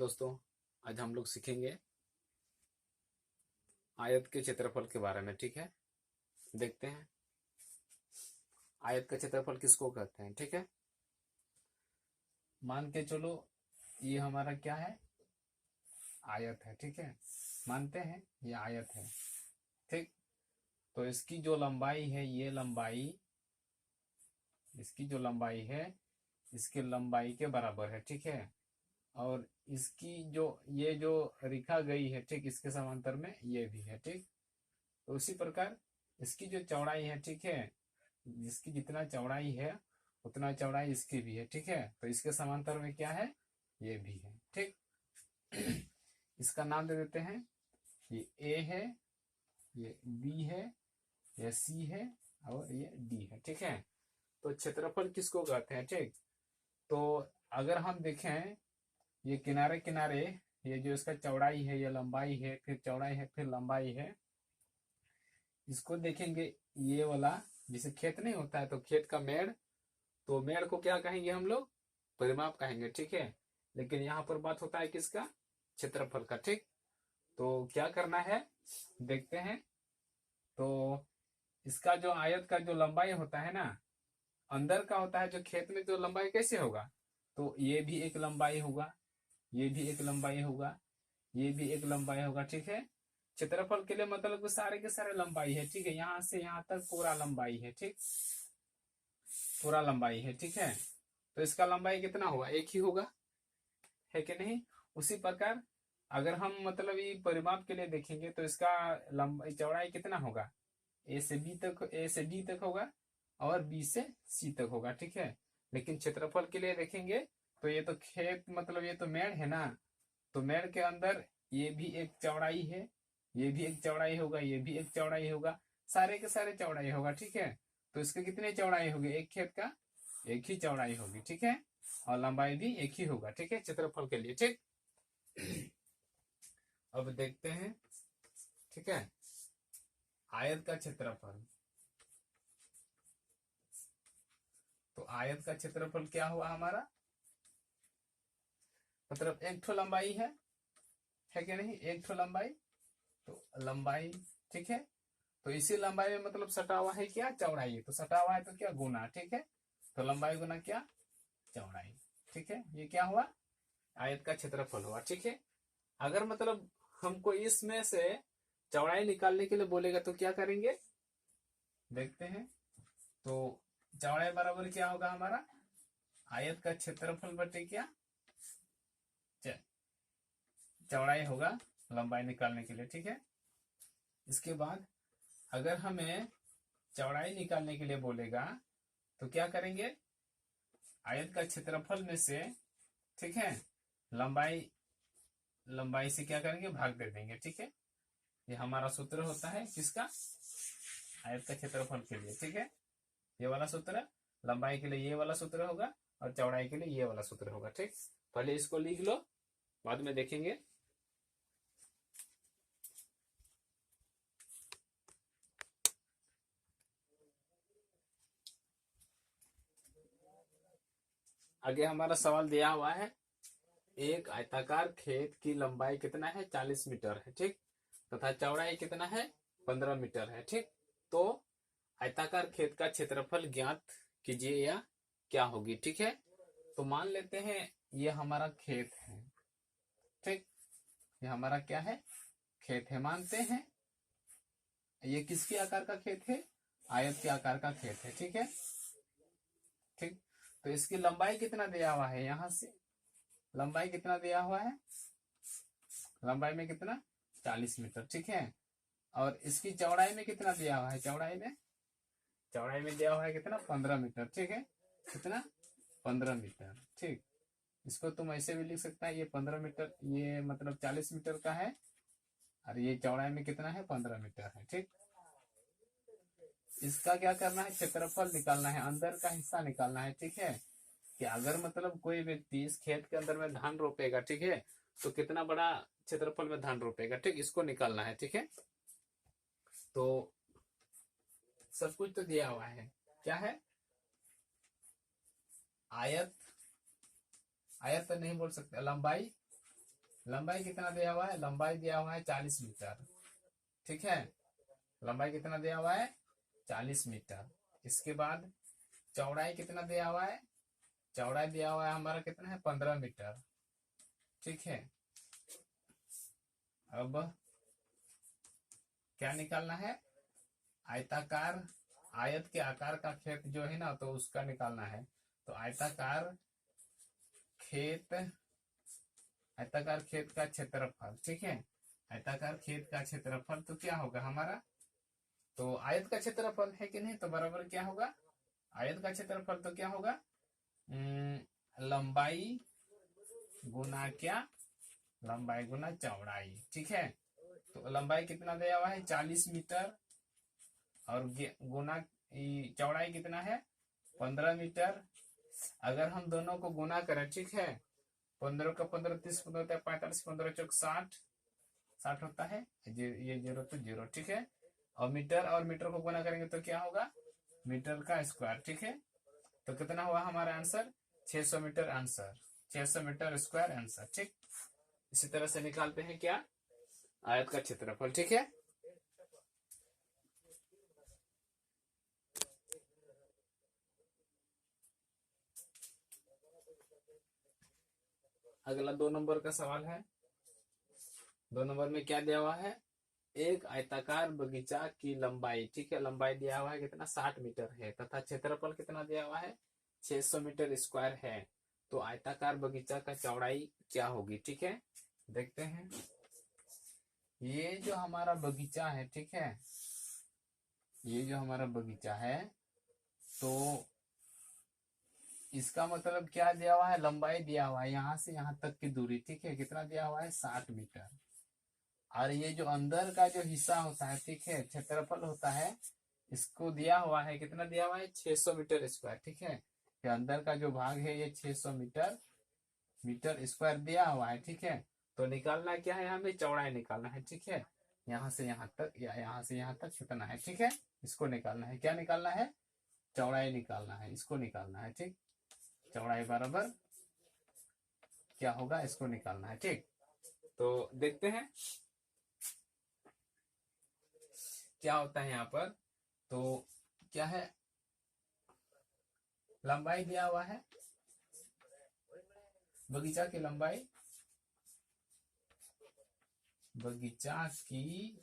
दोस्तों, आज हम लोग सीखेंगे आयत के क्षेत्रफल के बारे में। ठीक है, देखते हैं आयत का क्षेत्रफल किसको कहते हैं। ठीक है, मान के चलो ये हमारा क्या है, आयत है। ठीक है, मानते हैं ये आयत है। ठीक, तो इसकी जो लंबाई है, ये लंबाई, इसकी जो लंबाई है इसके लंबाई के बराबर है। ठीक है, और इसकी जो ये जो रेखा गई है, ठीक, इसके समांतर में ये भी है। ठीक, तो उसी प्रकार इसकी जो चौड़ाई है, ठीक है, जिसकी जितना चौड़ाई है उतना चौड़ाई इसकी भी है। ठीक है, तो इसके समांतर में क्या है, ये भी है। ठीक, इसका नाम दे देते हैं, ये ए है, ये बी है, ये सी है और ये डी है। ठीक है, तो क्षेत्रफल किसको कहते हैं। ठीक, तो अगर हम देखें ये किनारे किनारे, ये जो इसका चौड़ाई है, ये लंबाई है, फिर चौड़ाई है, फिर लंबाई है, इसको देखेंगे ये वाला, जिसे खेत नहीं होता है तो खेत का मेड़, तो मेड़ को क्या कहेंगे हम लोग, परिमाप कहेंगे। ठीक है, लेकिन यहाँ पर बात होता है किसका, क्षेत्रफल का। ठीक, तो क्या करना है देखते हैं। तो इसका जो आयत का जो लंबाई होता है ना, अंदर का होता है, जो खेत में जो लंबाई कैसे होगा, तो ये भी एक लंबाई होगा, ये भी एक लंबाई होगा, ये भी एक लंबाई होगा। ठीक है, क्षेत्रफल के लिए मतलब सारे के सारे लंबाई है। ठीक है, यहाँ से यहाँ तक पूरा लंबाई है। ठीक, पूरा लंबाई है। ठीक है, तो इसका लंबाई कितना होगा, एक ही होगा, है कि नहीं। उसी प्रकार अगर हम मतलब ये परिमाप के लिए देखेंगे तो इसका लंबाई चौड़ाई कितना होगा, ए से बी तक, ए से डी तक होगा और बी से सी तक होगा। ठीक है, लेकिन क्षेत्रफल के लिए देखेंगे तो ये तो खेत मतलब ये तो मेड़ है ना, तो मेड़ के अंदर ये भी एक चौड़ाई है, ये भी एक चौड़ाई होगा, ये भी एक चौड़ाई होगा, सारे के सारे चौड़ाई होगा। ठीक है, तो इसके कितने चौड़ाई होगी, एक खेत का एक ही चौड़ाई होगी। ठीक है, और लंबाई भी एक ही होगा। ठीक है, क्षेत्रफल के लिए। ठीक, अब देखते हैं। ठीक है, आयत का क्षेत्रफल, तो आयत का क्षेत्रफल क्या हुआ हमारा, मतलब एक ठो लंबाई है कि नहीं, एक ठो लंबाई, तो लंबाई। ठीक है, तो इसी लंबाई में मतलब सटा हुआ है क्या, चौड़ाई, तो सटा हुआ है तो क्या, गुना। ठीक है, तो लंबाई गुना क्या, चौड़ाई। ठीक है, ये क्या हुआ, आयत का क्षेत्रफल हुआ। ठीक है, अगर मतलब हमको इसमें से चौड़ाई निकालने के लिए बोलेगा तो क्या करेंगे, देखते हैं। तो चौड़ाई बराबर क्या होगा हमारा, आयत का क्षेत्रफल बटे क्या, चौड़ाई होगा लंबाई निकालने के लिए। ठीक है, इसके बाद अगर हमें चौड़ाई निकालने के लिए बोलेगा तो क्या करेंगे, आयत का क्षेत्रफल में से, ठीक है, लंबाई, लंबाई से क्या करेंगे, भाग दे देंगे। ठीक है, ये हमारा सूत्र होता है किसका, आयत का क्षेत्रफल के लिए। ठीक है, ये वाला सूत्र, लंबाई के लिए ये वाला सूत्र होगा और चौड़ाई के लिए ये वाला सूत्र होगा। ठीक, पहले इसको लिख लो, बाद में देखेंगे। आगे हमारा सवाल दिया हुआ है, एक आयताकार खेत की लंबाई कितना है, 40 मीटर है। ठीक, तथा चौड़ाई कितना है, 15 मीटर है। ठीक, तो आयताकार खेत का क्षेत्रफल ज्ञात कीजिए या क्या होगी। ठीक है, तो मान लेते हैं ये हमारा खेत है। ठीक, ये हमारा क्या है, खेत है, मानते हैं ये किसके आकार का खेत है, आयत के आकार का खेत है। ठीक है, ठीक, तो इसकी लंबाई कितना दिया हुआ है, यहां से लंबाई कितना दिया हुआ है, लंबाई में कितना, 40 मीटर। ठीक है, और इसकी चौड़ाई में कितना दिया हुआ है, चौड़ाई में दिया हुआ है कितना, 15 मीटर। ठीक है, कितना, 15 मीटर। ठीक, इसको तुम ऐसे भी लिख सकता है, ये 15 मीटर, ये मतलब 40 मीटर का है और ये चौड़ाई में कितना है, 15 मीटर है। ठीक, इसका क्या करना है, क्षेत्रफल निकालना है, अंदर का हिस्सा निकालना है। ठीक है, कि अगर मतलब कोई व्यक्ति इस खेत के अंदर में धान रोपेगा, ठीक है, तो कितना बड़ा क्षेत्रफल में धान रोपेगा। ठीक, इसको निकालना है। ठीक है, तो सब कुछ तो दिया हुआ है, क्या है, आयत, आयत तो नहीं बोल सकते, लंबाई लंबाई कितना दिया हुआ है? लंबाई दिया हुआ है 40 मीटर। ठीक है, लंबाई कितना दिया हुआ है? 40 मीटर। इसके बाद चौड़ाई कितना दिया हुआ है? चौड़ाई दिया हुआ है हमारा कितना है? 15 मीटर। ठीक है, अब क्या निकालना है? आयताकार, आयत के आकार का खेत जो है ना, तो उसका निकालना है। तो खेत आयताकार खेत का क्षेत्रफल, ठीक है, आयताकार खेत का क्षेत्रफल तो क्या होगा हमारा? तो आयत का क्षेत्रफल है कि नहीं, तो बराबर क्या होगा? आयत का क्षेत्रफल तो क्या होगा? लंबाई गुना क्या? लंबाई गुना चौड़ाई। ठीक है, तो लंबाई कितना दिया हुआ है? 40 मीटर। और गुना चौड़ाई कितना है? 15 मीटर। अगर हम दोनों को गुना करें, ठीक है, 15 का 15 30, 15 होता है 45, 15 चौक 60, 60 होता है, ये जीरो तो जीरो। ठीक है, और मीटर को गुना करेंगे तो क्या होगा? मीटर का स्क्वायर। ठीक है, तो कितना हुआ हमारा answer? 600 metre answer, 600 metre square answer. ठीक, इसी तरह से निकालते हैं क्या? आयत का क्षेत्रफल। ठीक है, अगला 2 नंबर का सवाल है। 2 नंबर में क्या दिया हुआ है? एक आयताकार बगीचा की लंबाई, ठीक है, लंबाई दिया हुआ है कितना? 60 मीटर है, तथा क्षेत्रफल कितना दिया हुआ है? 600 मीटर स्क्वायर है। तो आयताकार बगीचा का चौड़ाई क्या होगी? ठीक है, देखते हैं। ये जो हमारा बगीचा है, ठीक है, ये जो हमारा बगीचा है, तो इसका मतलब क्या दिया हुआ है? लंबाई दिया हुआ है यहाँ से यहाँ तक की दूरी, ठीक है, कितना दिया हुआ है? 60 मीटर। और ये जो अंदर का जो हिस्सा होता है, ठीक है, क्षेत्रफल होता है, इसको दिया हुआ है कितना? दिया हुआ है 600 मीटर स्क्वायर। ठीक है, ये अंदर का जो भाग है ये 600 मीटर स्क्वायर दिया हुआ है। ठीक है, तो निकालना क्या है? हमें चौड़ाई निकालना है। ठीक है, यहाँ से यहाँ तक या यहाँ से यहाँ तक कितना है? ठीक है, इसको निकालना है। क्या निकालना है? चौड़ाई निकालना है, इसको निकालना है। ठीक, चौड़ाई बराबर क्या होगा? इसको निकालना है। ठीक, तो देखते हैं क्या होता है यहाँ पर। तो क्या है? लंबाई दिया हुआ है, बगीचा की लंबाई, बगीचा की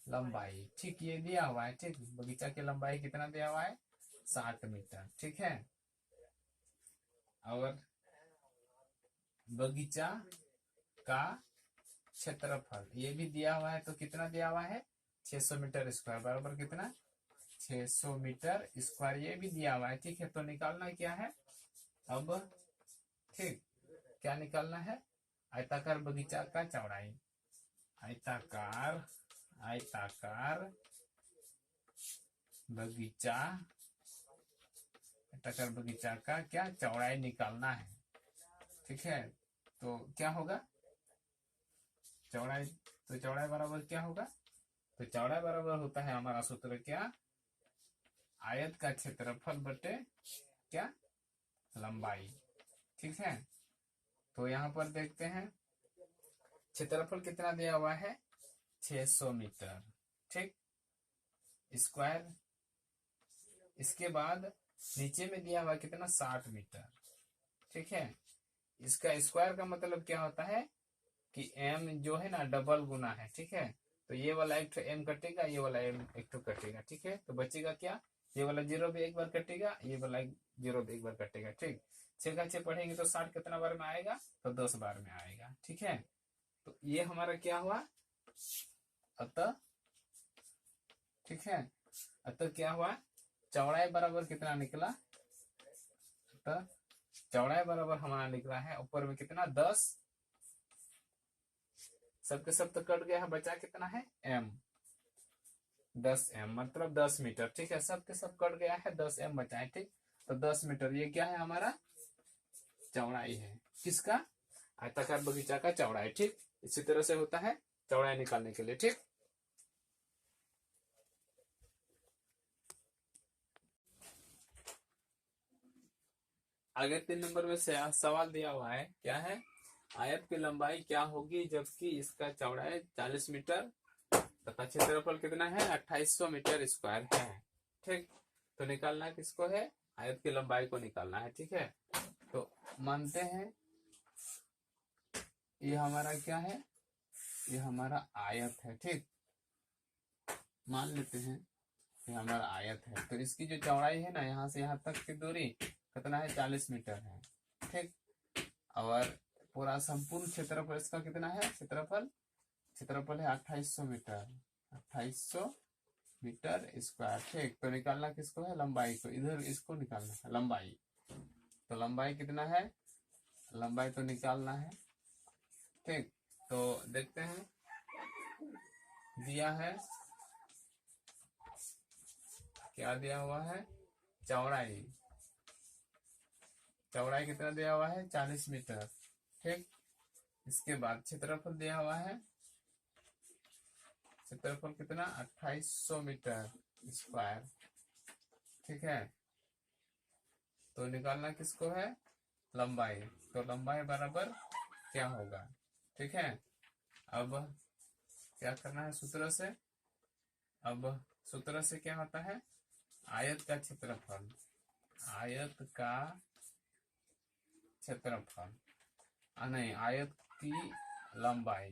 लंबाई, ठीक, ये दिया हुआ है। ठीक, बगीचा की लंबाई कितना दिया हुआ है? 60 मीटर। ठीक है, और बगीचा का क्षेत्रफल ये भी दिया हुआ है, तो कितना दिया हुआ है? 600 मीटर स्क्वायर बराबर कितना? 600 मीटर स्क्वायर, ये भी दिया हुआ है। ठीक है, तो निकालना क्या है अब? ठीक, क्या निकालना है? आयताकार बगीचा का चौड़ाई, आयताकार आयताकार बगीचा आयताकार बगीचा का क्या? चौड़ाई निकालना है। ठीक है, तो क्या होगा? चौड़ाई, तो चौड़ाई बराबर क्या होगा? तो चौड़ाई बराबर होता है हमारा सूत्र क्या? आयत का क्षेत्रफल बटे क्या? लंबाई। ठीक है, तो यहाँ पर देखते हैं क्षेत्रफल कितना दिया हुआ है? 600 मीटर। ठीक, स्क्वायर। इसके बाद नीचे में दिया हुआ कितना? 60 मीटर। ठीक है, इसका स्क्वायर का मतलब क्या होता है कि m जो है ना डबल गुना है। ठीक है, तो ये वाला एक m कटेगा, ये वाला m एक कटेगा। ठीक है, तो बचेगा क्या? ये वाला जीरो भी एक बार कटेगा, ये वाला जीरो भी एक बार कटेगा। ठीक, 6 का 6 पढ़ेंगे तो 60 कितना बार में आएगा? तो 10 बार में आएगा। ठीक है, तो ये हमारा क्या हुआ? अतः, ठीक है, अतः क्या हुआ? चौड़ाई बराबर कितना निकला? अतः चौड़ाई बराबर हमारा निकला है ऊपर में कितना? 10, सबके सब तो कट गया है, बचा कितना है? m, 10m मतलब 10 मीटर। ठीक है, सबके सब कट गया है, 10m बचा है। ठीक, तो 10 मीटर ये क्या है? हमारा चौड़ाई है। किसका? आयताकार बगीचा का चौड़ाई। ठीक, इसी तरह से होता है चौड़ाई निकालने के लिए। ठीक, आगे 3 नंबर में से सवाल दिया हुआ है, क्या है? आयत की लंबाई क्या होगी जबकि इसका चौड़ाई 40 मीटर तथा क्षेत्रफल कितना है 2800 मीटर स्क्वायर है। ठीक, तो निकालना किसको है, आयत की लंबाई को निकालना है। ठीक है, तो मानते हैं ये हमारा क्या है, ये हमारा आयत है। ठीक, मान लेते हैं ये हमारा आयत है, तो इसकी जो चौड़ाई है ना यहाँ से यहाँ तक की दूरी कितना है 40 मीटर है। ठीक, और पूरा संपूर्ण क्षेत्रफल इसका कितना है, क्षेत्रफल है 2800 मीटर, 2800 मीटर स्क्वायर। ठीक, तो निकालना किसको है, लंबाई को, इधर इसको निकालना है लंबाई। तो लंबाई कितना है, लंबाई तो निकालना है। ठीक, तो देखते हैं दिया है, क्या दिया हुआ है, चौड़ाई कितना दिया हुआ है 40 मीटर। ठीक, इसके बाद क्षेत्रफल दिया हुआ है, क्षेत्रफल कितना 2800 मीटर स्क्वायर। ठीक है, तो निकालना किसको है, लंबाई। तो लंबाई बराबर क्या होगा। ठीक है, अब क्या करना है सूत्र से, अब सूत्र से क्या होता है, आयत का क्षेत्रफल, आयत का क्षेत्रफल नहीं, आयत की लंबाई,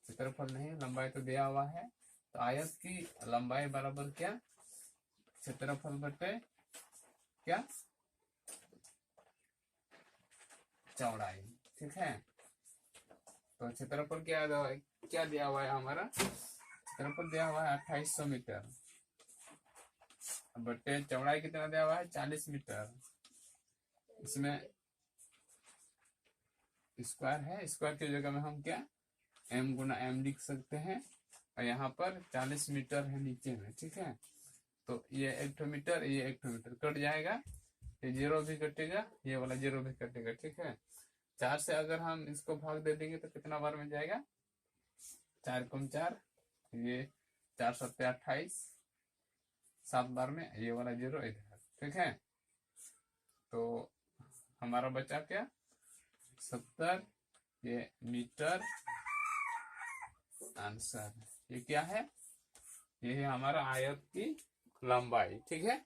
क्षेत्रफल नहीं लंबाई तो दिया हुआ है, तो आयत की लंबाई बराबर क्या, क्षेत्रफल बटे क्या, चौड़ाई। ठीक है, तो क्षेत्रफल क्या दिया हुआ है, हमारा क्षेत्रफल दिया हुआ है 2800 मीटर बटे चौड़ाई कितना दिया हुआ है 40 मीटर। इसमें स्क्वायर है, स्क्वायर की जगह में हम क्या m गुना m लिख सकते हैं, और यहाँ पर 40 मीटर है नीचे में। ठीक है, तो ये 1 मीटर, ये 1 मीटर कट जाएगा, ये जीरो भी कटेगा, ये वाला जीरो भी कटेगा। ठीक है, 4 से अगर हम इसको भाग दे देंगे तो कितना बार में जाएगा, 4 कम 4, ये 4 सत्ते 28, 7 बार में ये वाला जीरो इधर। ठीक है, तो हमारा बचा क्या 70, ये मीटर आंसर। ये क्या है, ये है हमारा आयत की लंबाई। ठीक है।